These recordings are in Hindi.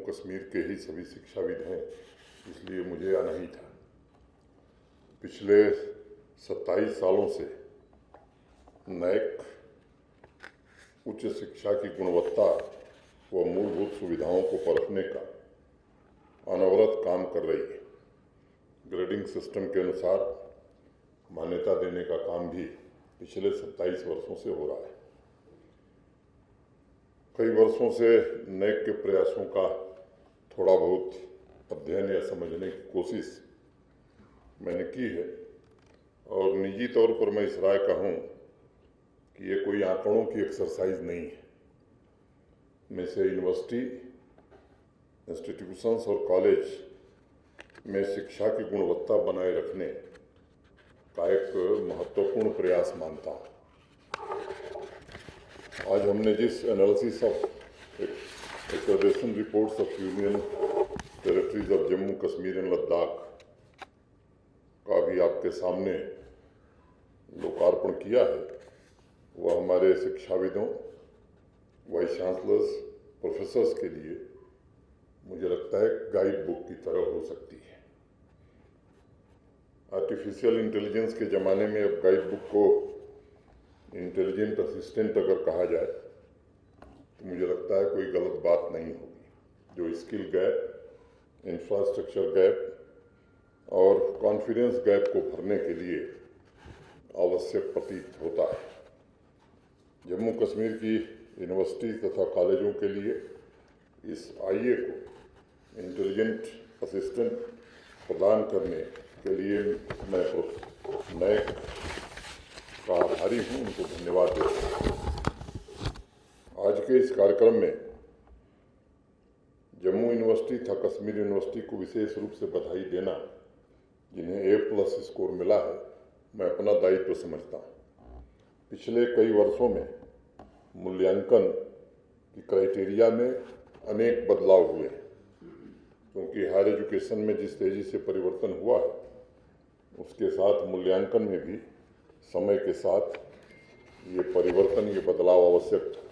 कश्मीर के ही सभी शिक्षाविद हैं, इसलिए मुझे आना ही था। पिछले 27 सालों से नैक उच्च शिक्षा की गुणवत्ता व मूलभूत सुविधाओं को परखने का अनवरत काम कर रही है। ग्रेडिंग सिस्टम के अनुसार मान्यता देने का काम भी पिछले 27 वर्षों से हो रहा है। कई वर्षों से नैक के प्रयासों का थोड़ा बहुत अध्ययन या समझने की कोशिश मैंने की है और निजी तौर पर मैं इस राय का हूँ कि ये कोई आंकड़ों की एक्सरसाइज नहीं है। में से यूनिवर्सिटी, इंस्टीट्यूशंस और कॉलेज में शिक्षा की गुणवत्ता बनाए रखने का एक महत्वपूर्ण प्रयास मानता हूँ। आज हमने जिस analysis of accreditation reports of union territories of Jammu Kashmir and Ladakh का भी आपके सामने लोकार्पण किया है, वह हमारे शिक्षाविदों, वाइस चांसलर्स, प्रोफेसर्स के लिए मुझे लगता है गाइड बुक की तरह हो सकती है। आर्टिफिशियल इंटेलिजेंस के ज़माने में अब गाइड बुक को इंटेलिजेंट असिस्टेंट अगर कहा जाए तो मुझे लगता है कोई गलत बात नहीं होगी। जो स्किल गैप, इंफ्रास्ट्रक्चर गैप और कॉन्फिडेंस गैप को भरने के लिए आवश्यक प्रतीत होता है। जम्मू कश्मीर की यूनिवर्सिटी तथा कॉलेजों के लिए इस आईए को इंटेलिजेंट असिस्टेंट प्रदान करने के लिए मैं नैक का आभारी हूँ, उनको धन्यवाद देता हूँ। आज के इस कार्यक्रम में जम्मू यूनिवर्सिटी तथा कश्मीर यूनिवर्सिटी को विशेष रूप से बधाई देना, जिन्हें A+ स्कोर मिला है, मैं अपना दायित्व समझता हूँ। पिछले कई वर्षों में मूल्यांकन की क्राइटेरिया में अनेक बदलाव हुए हैं, क्योंकि हायर एजुकेशन में जिस तेज़ी से परिवर्तन हुआ है उसके साथ मूल्यांकन में भी समय के साथ ये परिवर्तन, ये बदलाव आवश्यक था।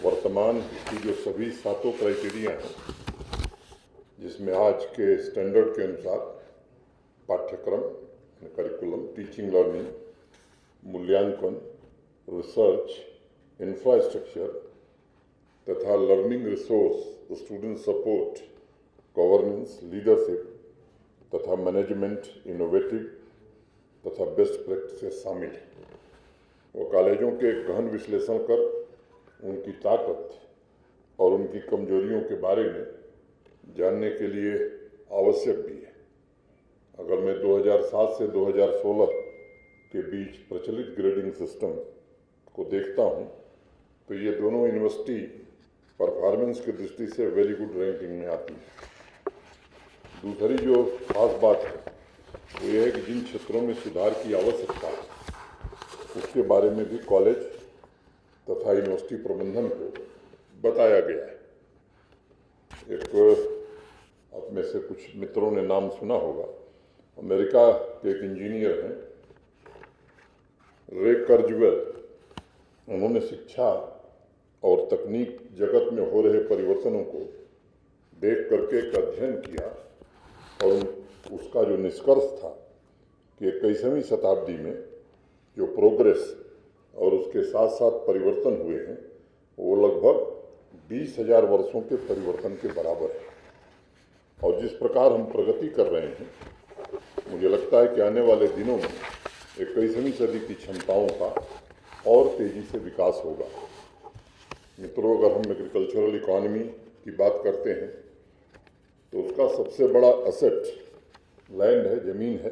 वर्तमान की जो सभी 7 क्राइटेरिया हैं, जिसमें आज के स्टैंडर्ड के अनुसार पाठ्यक्रम, करिकुलम, टीचिंग लर्निंग, मूल्यांकन, रिसर्च, इंफ्रास्ट्रक्चर तथा learning resource, student support, governance, leadership तथा मैनेजमेंट, इनोवेटिव तथा बेस्ट प्रैक्टिसेस शामिल है। वो कॉलेजों के गहन विश्लेषण कर उनकी ताकत और उनकी कमजोरियों के बारे में जानने के लिए आवश्यक भी है। अगर मैं 2007 से 2016 के बीच प्रचलित ग्रेडिंग सिस्टम को देखता हूँ तो ये दोनों यूनिवर्सिटी परफॉर्मेंस की दृष्टि से वेरी गुड रैंकिंग में आती है। दूसरी जो खास बात है वो ये है कि जिन क्षेत्रों में सुधार की आवश्यकता है उसके बारे में भी कॉलेज तथा यूनिवर्सिटी प्रबंधन को बताया गया है। एक आप में से कुछ मित्रों ने नाम सुना होगा, अमेरिका के एक इंजीनियर हैं रे कुर्ज़वेल। उन्होंने शिक्षा और तकनीक जगत में हो रहे परिवर्तनों को देख करके एक अध्ययन किया और उसका जो निष्कर्ष था कि 21वीं शताब्दी में जो प्रोग्रेस और उसके साथ साथ परिवर्तन हुए हैं वो लगभग 20,000 वर्षों के परिवर्तन के बराबर है। और जिस प्रकार हम प्रगति कर रहे हैं, मुझे लगता है कि आने वाले दिनों में 21वीं सदी की क्षमताओं का और तेज़ी से विकास होगा। मित्रों, अगर हम एग्रीकल्चरल इकोनॉमी की बात करते हैं तो उसका सबसे बड़ा असेट लैंड है, ज़मीन है।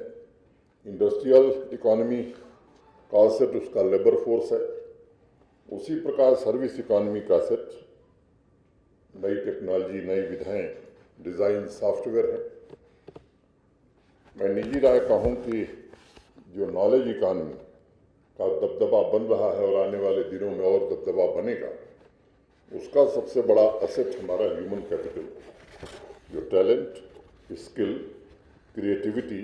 इंडस्ट्रियल इकोनॉमी का असेट उसका लेबर फोर्स है। उसी प्रकार सर्विस इकोनॉमी का असेट नई टेक्नोलॉजी, नई विधाएं, डिज़ाइन, सॉफ्टवेयर है। मैं निजी राय कहूँ कि जो नॉलेज इकोनॉमी का दबदबा बन रहा है और आने वाले दिनों में और दबदबा बनेगा, उसका सबसे बड़ा असेट हमारा ह्यूमन कैपिटल, जो टैलेंट, स्किल, क्रिएटिविटी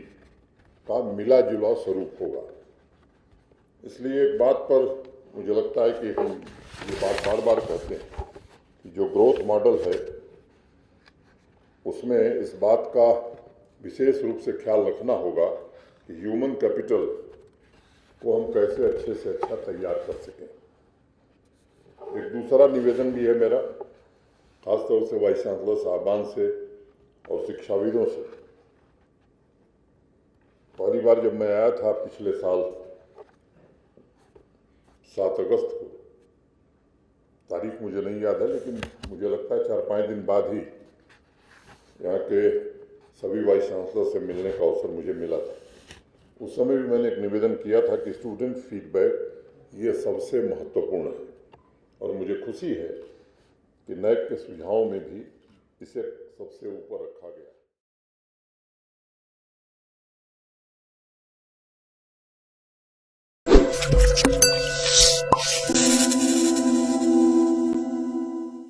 का मिला जुला स्वरूप होगा। इसलिए एक बात पर मुझे लगता है कि हम ये बात बार बार कहते हैं कि जो ग्रोथ मॉडल है उसमें इस बात का विशेष रूप से ख्याल रखना होगा कि ह्यूमन कैपिटल को हम कैसे अच्छे से अच्छा तैयार कर सकें। एक दूसरा निवेदन भी है मेरा, खासतौर से वाइस चांसलर साहबान से और शिक्षाविदों से। पहली बार जब मैं आया था पिछले साल 7 अगस्त को, तारीख मुझे नहीं याद है, लेकिन मुझे लगता है 4-5 दिन बाद ही यहाँ के सभी वाइस चांसलर से मिलने का अवसर मुझे मिला था। उस समय भी मैंने एक निवेदन किया था कि स्टूडेंट फीडबैक ये सबसे महत्वपूर्ण है, और मुझे खुशी है कि नैक के सुझावों में भी इसे सबसे ऊपर रखा गया।